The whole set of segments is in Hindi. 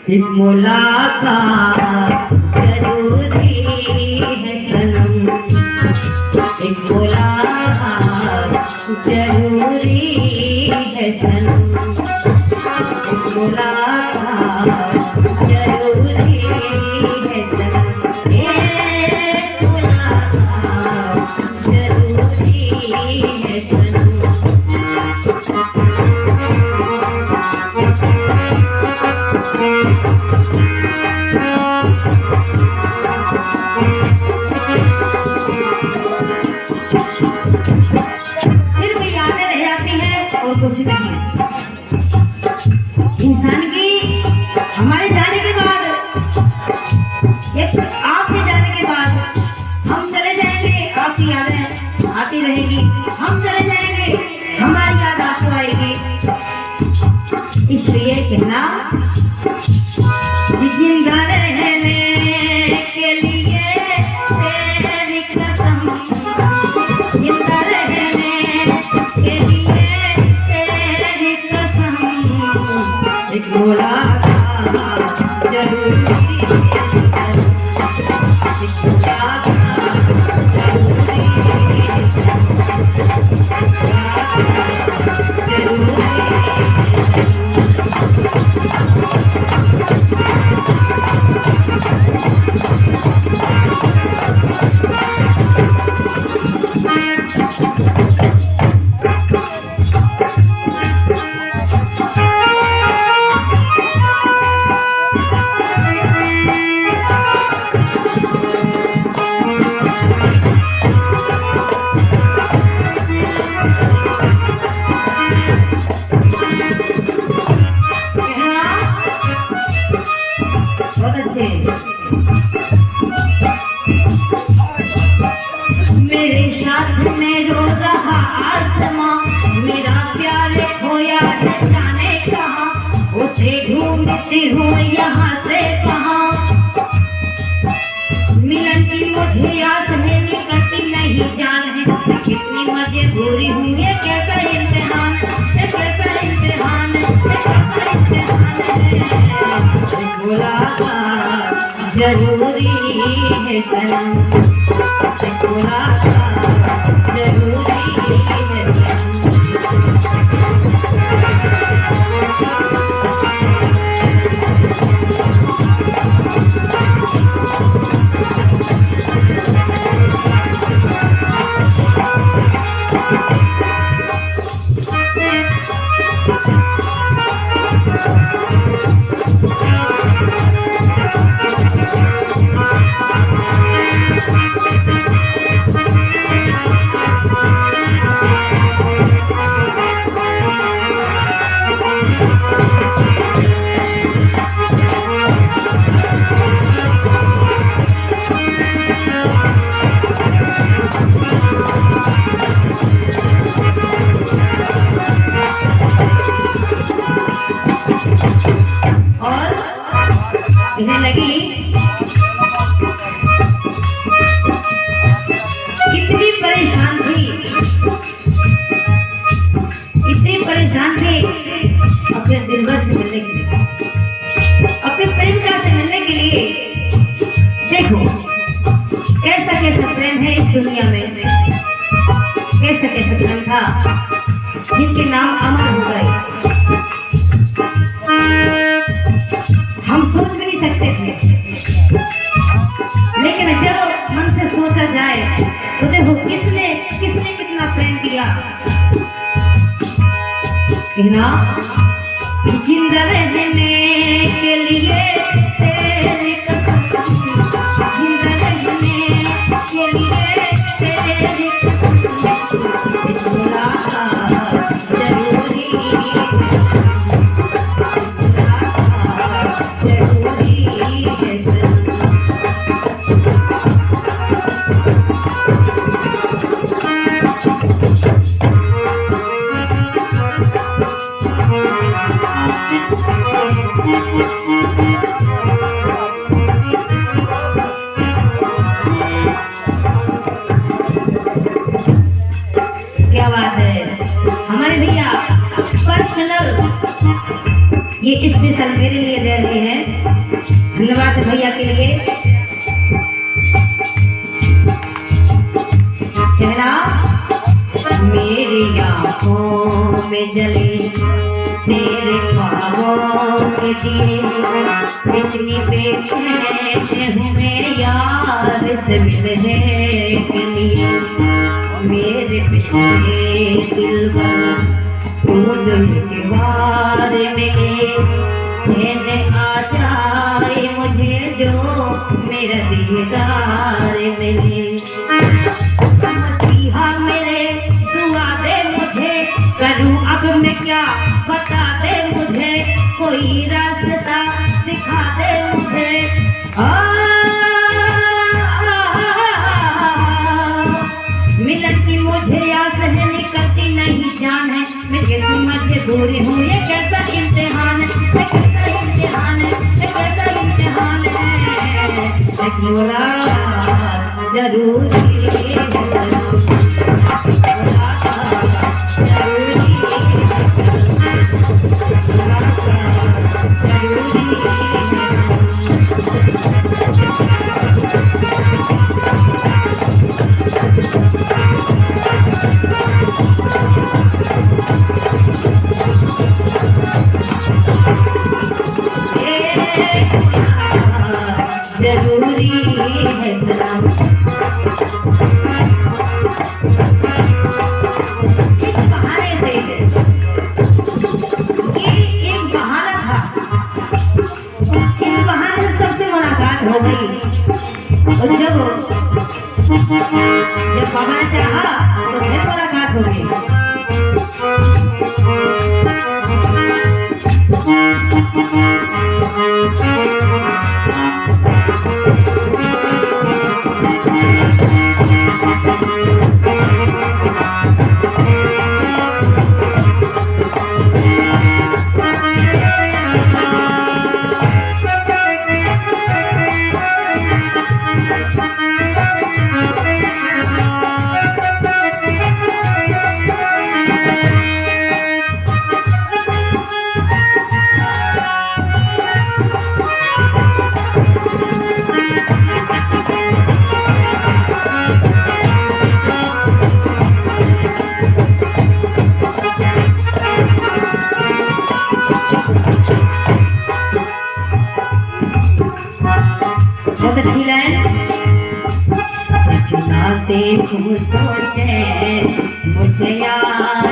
एक मुलाकात जरूरी है सनम, एक मुलाकात जरूरी है सनम, एक मुलाकात जरूरी है सनम, एक मुलाकात जरूरी है सनम। इंसान की हमारे जाने के बाद, आपके जाने के बाद हम चले जाएंगे, आपकी यादें आती रहेगी, हम चले जाएंगे, हमारी याद आपको आएगी। इसलिए कहना जिंदा रहने के लिए तेरी कसम, जिंदा रहने के लिए तेरी कसम, एक मुलाकात जरूरी है, एक मुलाकात जरूरी मेरे साथ में रो रहा आसमां, मेरा प्यारे खोया जाने कहाँ, उसे ढूंढती हूँ यहाँ से कहाँ, मिलन की मुझे याद में निकलती नहीं जान है, कितनी मजबूरी हूँ ये कैसा इम्तिहान, ये कैसा इम्तिहान, ये कैसा इम्तिहान, मुलाकात जरूरी है सनम, मुलाकात जरूरी है सनम। इन्हें लगी कितनी परेशान थी, इतनी परेशान थी अपने दिलबर से मिलने के लिए, अपने प्रेमिका से मिलने के लिए। देखो कैसा कैसा प्रेम है इस दुनिया में, कैसा कैसा प्रेम था जिनके नाम अमर हो गए, हम सोच भी नहीं सकते थे, लेकिन जब मन से सोचा जाए तो देखो किसने किसने कितना प्रेम किया। कहना जिंदा रहने के लिए तेरी कसम, जिंदा रहने के लिए तेरी कसम, मुलाकात जरूरी है, क्या बात है हमारे भैया पर्सनल ये स्पेशल मेरे लिए दे रहे हैं। धन्यवाद भैया के लिए। कहना मेरी आंखों में जले तेरे ख्वाबों के दिए, इतनी बेचैन हूँ मैं यार से मिलने के लिए। मेरे पिछले दिल पर तू दिल के बार मिले, कहने आ जाए मुझे जो मेरा दीदार मिले। मसीहा मेरे दुआ दे मुझे, करूं अब मैं क्या बता दे मुझे, कोई रास्ता दिखा दे मुझे। मिलन की मुझे आस है, निकलती नहीं जान है, मैं कैसी मजबूरी हूँ, ये कैसा इम्तिहान है, ये कैसा इम्तिहान है, ये कैसा इम्तिहान है। बोला जरूरी जरूरी है सलाम। इस बहाने से ये एक बहाना था, इस बहाने से सबसे मुलाकात हो गई। और जब बाबा ने चाहा तो फिर मुलाकात हो गई। बहुत अच्छी लाइन। चुनाते तुम सोचे मुझे याद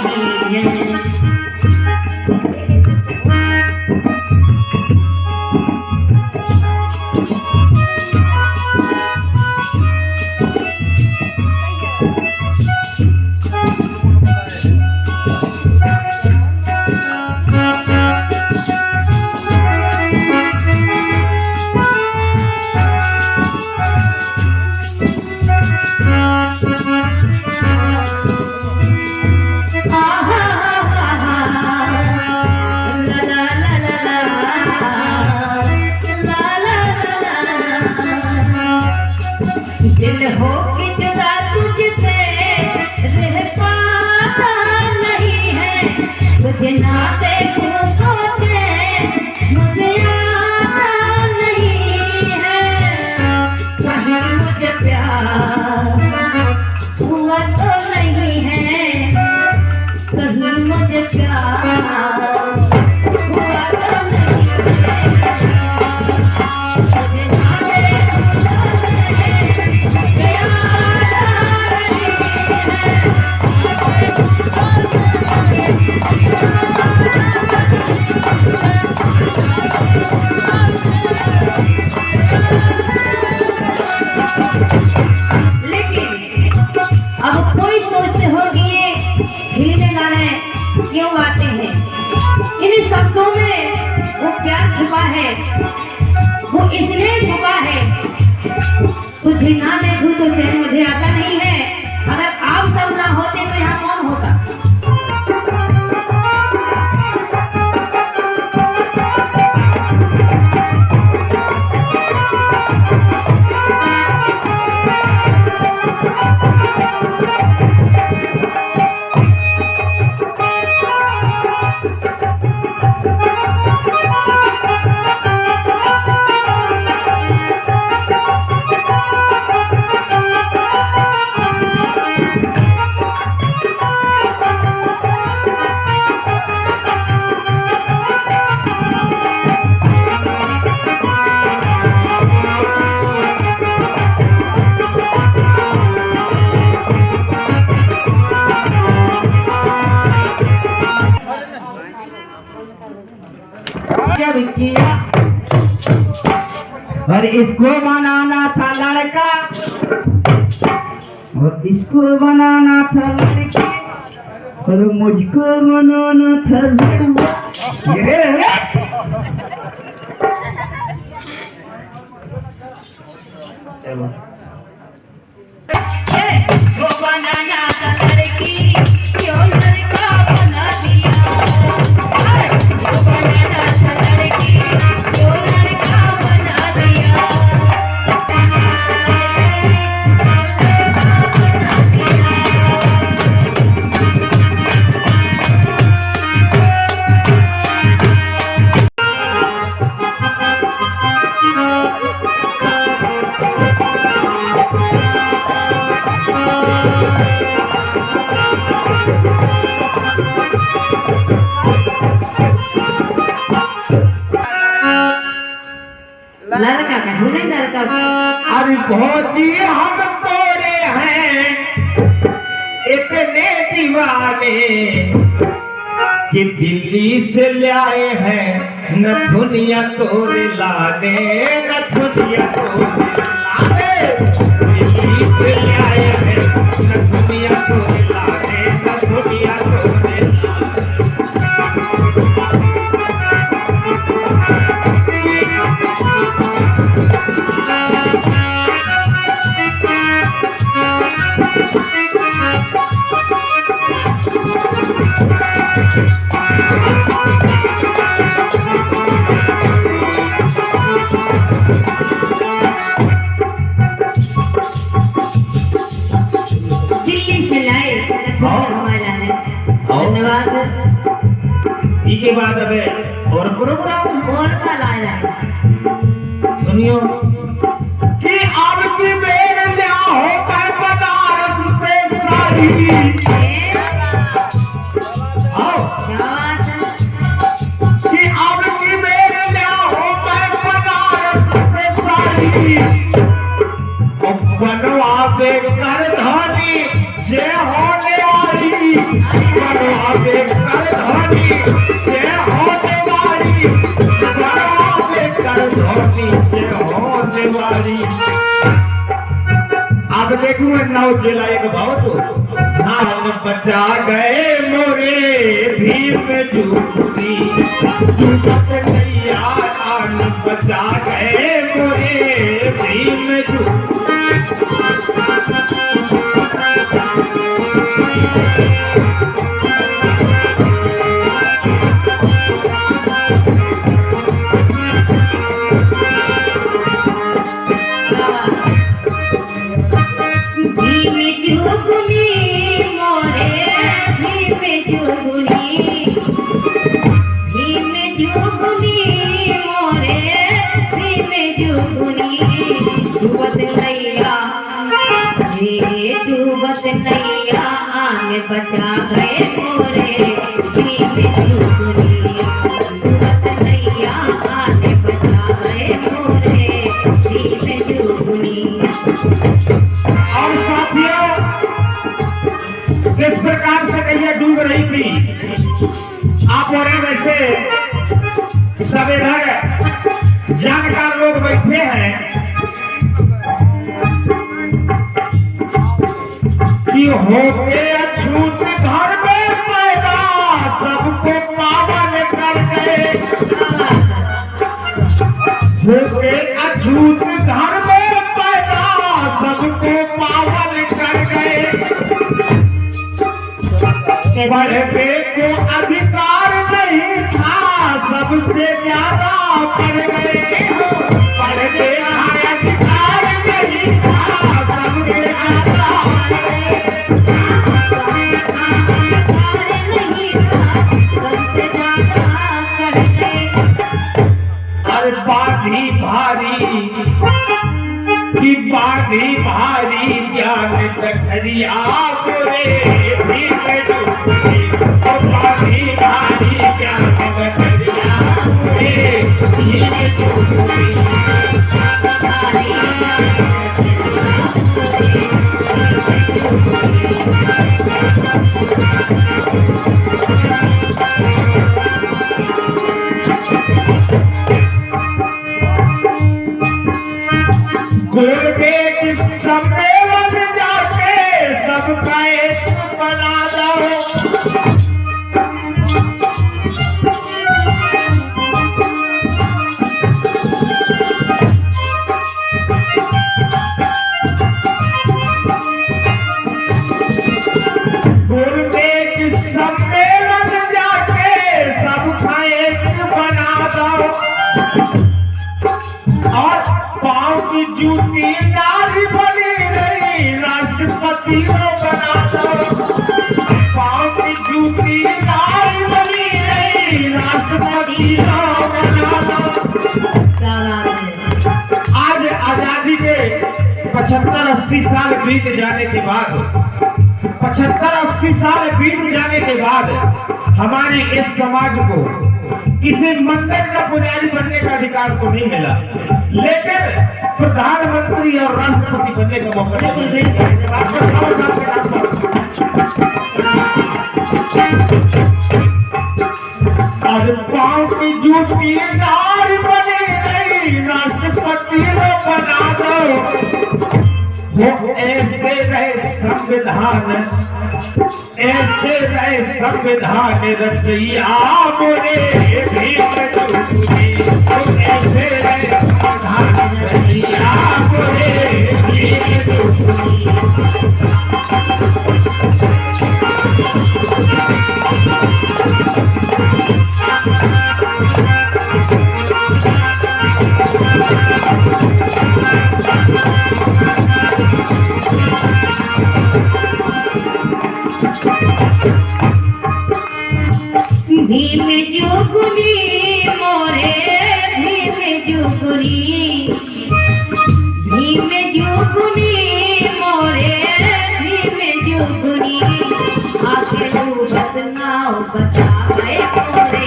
नहीं है, दिल हो कि जुदा तुझसे रह पाता नहीं है, तुझे ना देखूं सोचे मुझे आता नहीं है। कहीं मुझे प्यार हुआ तो नहीं है, कहीं मुझे प्यार हुआ तो नहीं है। क्यों आते हैं इन शब्दों में, वो प्यार छुपा है, वो इसलिए छुपा है। तुझे ना देखूं तो चैन मुझे आता नहीं है, अगर आप सब ना होते तो यहाँ कौन होता। किया और इसको बनाना था लड़का और इसको बनाना था लड़की और मुझको बनाना था लड़का। चलो वो बनाना था लड़की क्यों लड़का बना दिया। वो बनाना था लड़की क्यों लड़का बना दिया। लड़का का नहीं लड़का का। अरे भौजी हम तोड़े हैं इतने दीवाने कि दिल्ली से ले आए हैं न दुनिया तोड़े लाने न दुनिया तोड़े लाने। दिल्ली से ले आए हैं न दुनिया तोड़े लाने न दुनिया तोड़े लाने। दिल्ली से लाए धन्यवाद। इसके बाद अब और प्रोग्राम और का लाया सुनियो कि आपकी बेर लिया होता है बनारस से साड़ी। आओ क्या बात है। कि आपकी बेर लिया होता है बनारस से साड़ी। बनवा दे कर धानी जे होने वाली बनवा दे कर धानी जे होने वाली बनवा दे कर धानी जे होने वाली। अब देखो नौ जिला एक भाव तो धान बचा गए मोरे भीम जूती जूत नैया धान बचा गए मोरे भीम जूती। डूबत नैया आगे बचा गए मोरे भीम जुगनी। डूबत नैया आगे बचा गए मोरे भीम जुगनी। और साथियों किस प्रकार से नैया डूब रही थी आप और वैसे सब इधर जानकार लोग बैठे हैं कि होके अछूत घर में पैदा सबको पावन कर गए। होके अछूत घर में पैदा सबको पावन कर गए। पढ़ने को अधिकार नहीं था सबसे ज्यादा पढ़ गए। पढ़ने का अधिकार नहीं था सबसे ज्यादा पढ़ गए। बाधी भारी की बाधी भारी ज्ञान तखरिया गोरे भीम जुगनी। और बाधी भारी ज्ञान तखरिया गोरे भीम जुगनी। झूठी नारी बनी रही राष्ट्रपति को बना दो। पाँव की जूती नारी बनी रही राष्ट्रपति को बना दो। आज आजादी के 75-80 साल बीत जाने के बाद 75-80 साल बीत जाने के बाद हमारे इस समाज को किसी मंदिर का पुजारी बनने का अधिकार तो नहीं मिला, लेकिन प्रधानमंत्री और राष्ट्रपति बनने का मौका मिला। आज पाँव की जूती नारी बनी नहीं राष्ट्रपति को बना दो। वो ऐसे रहे संविधान, ऐसे रहे संविधान रचैया मोरे भीम चौधरी। ऐसे रहे संविधान रचैया मोरे भीम चौधरी। भीम जुगुनी मोरे भीम जुगुनी, भीम जुगुनी मोरे भीम जुगुनी। आके डूबत नाव बचाए मोरे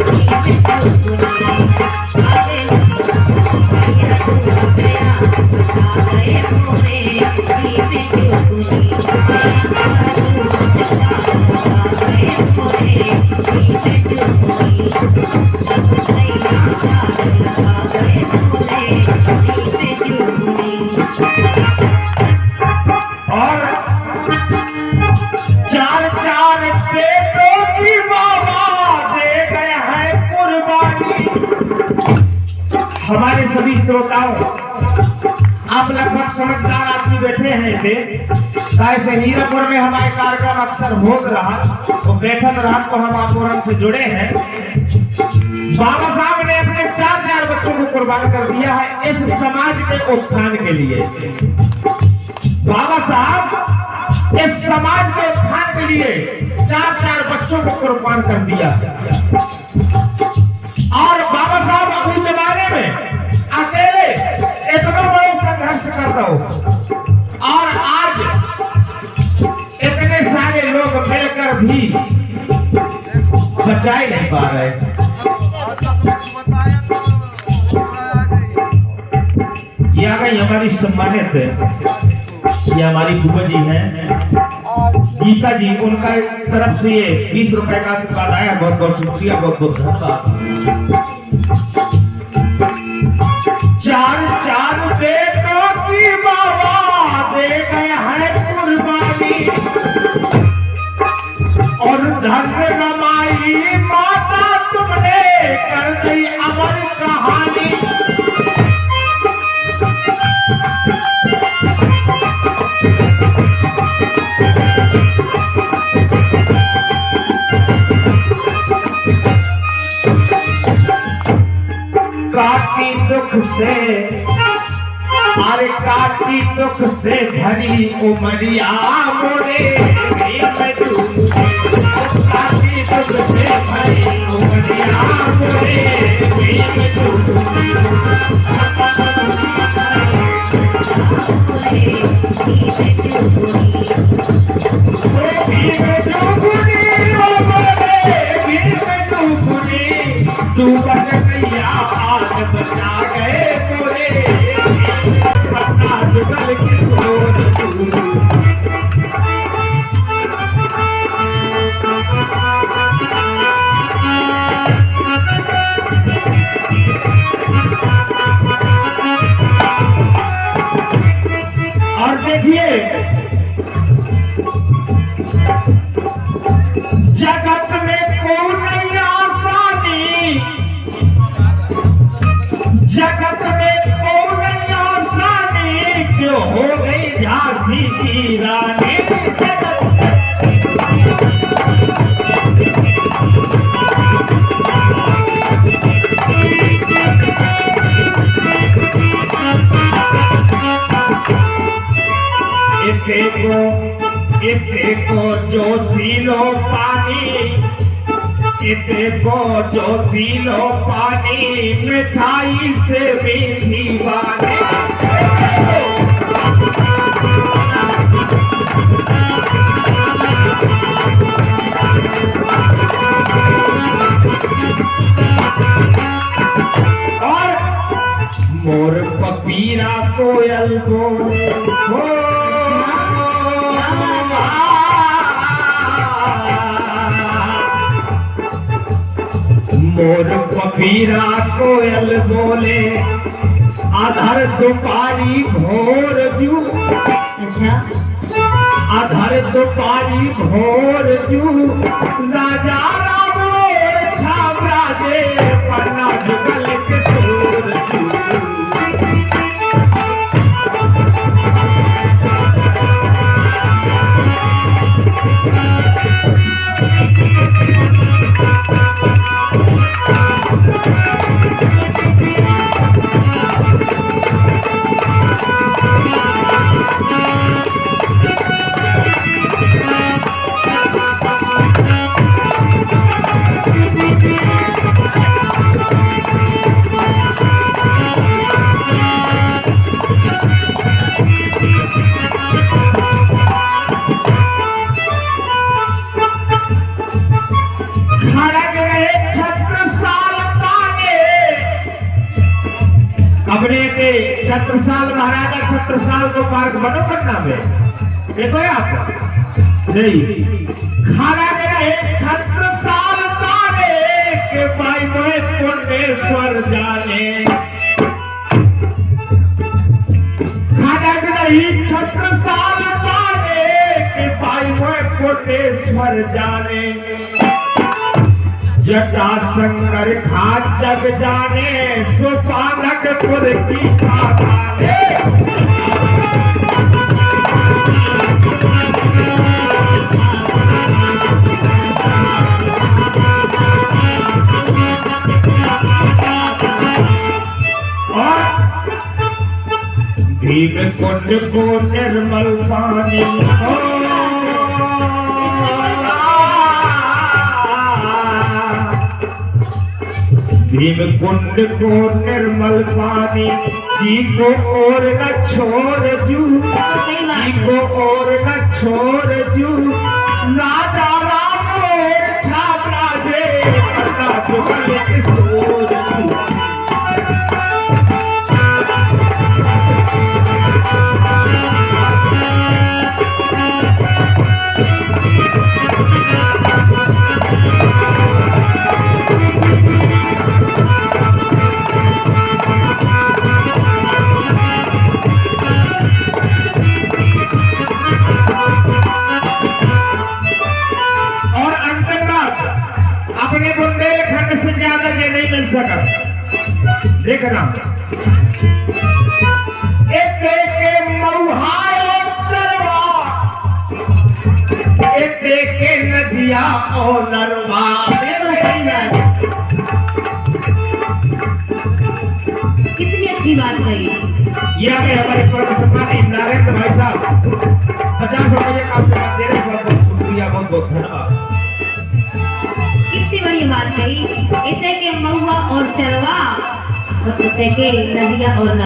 भीम जुगुनी। आके डूब गया बचाए मोरे भीम जुगुनी। और 4-4 बेटों की बाबा दे गए हैं कुर्बानी। हमारे सभी श्रोताओं, आप लगभग समझदार आदमी बैठे हैं इसे कैसे हीरापुर में हमारे कार्यक्रम अक्सर हो रहा, तो बैठक रात को हम आपूर्ण से जुड़े हैं। बाबा साहब ने अपने 4-4 बच्चों को कुर्बान कर दिया है इस समाज के उत्थान के लिए। बाबा साहब इस समाज के उत्थान के लिए 4-4 बच्चों को कुर्बान कर दिया। और बाबा साहब अपने जमाने में अकेले इतना बड़ा संघर्ष करता हो, और आज इतने सारे लोग मिलकर भी बचा ही नहीं पा रहे। ये आ गई हमारी सम्मानित, ये हमारी बुआ जी हैं गीता जी, उनका तरफ से ये 20 रुपए का आशीर्वाद आया। बहुत बहुत शुक्रिया, बहुत बहुत धन्यवाद। 4-4 बेटों की बाबा दे गए हैं कुर्बानी। और धन कमाई माता तुमने कर दी अमर कहानी। काटी दुख से, अरे काटी दुख से भरी उमरिया मोरे भीम जुगुनी। काटी दुख से भरी उमरिया मोरे भीम जुगुनी। तू बच गया आज बचा गए पूरे पन्ना जुगल की सोच तू। और देखिए जगत में कौन नहीं आसानी, जगत में कौन नहीं आसानी, क्यों हो गई झांसी की रानी। इसे को जो पीलो पानी, इसे को जो पीलो पानी, मिठाई से मीठी वाणी। और मोर पपीरा कोयल बोले हो, मोर पपीरा कोयल बोले, आधर दुपारी भोर जू, अच्छा आधर दुपारी भोर जू, राजा राम छाव राजे, पन्ना जुगल के तोर जू। अपने के छत्रसाल महाराजा छत्रसाल को पार्क बनो पटना में, देखो आप नहीं खाना मेरा एक छत्रसाल तारे के भाई मोहे कोटेश्वर जाने, खाना मेरा एक छत्रसाल तारे के भाई मोहे कोटेश्वर जाने। जटा शंकर खाट जग जाने, सुपानकपुर की खाने। और भीम कुंड को निर्मल पानी हो, भीम कुंड को निर्मल पानी, जी को और न छोड़ जू, जी को और न छोड़ जू, राजा राम छाप राजे, पन्ना जुगल के तोर जू। अपने बुंदेलखंड से ज्यादा ये नहीं मिल सका। देखना एक मऊहार चरवा, एक नदिया और नरवा। कितनी अच्छी बात कही। ये हमारे सम्मानित नारायण भाई साहब 50 रुपये का दे रहे, बहुत बहुत शुक्रिया, बहुत बहुत धन्यवाद। कितनी बड़ी बात कही। इसे के महुआ और चरवा, इसे के नदिया और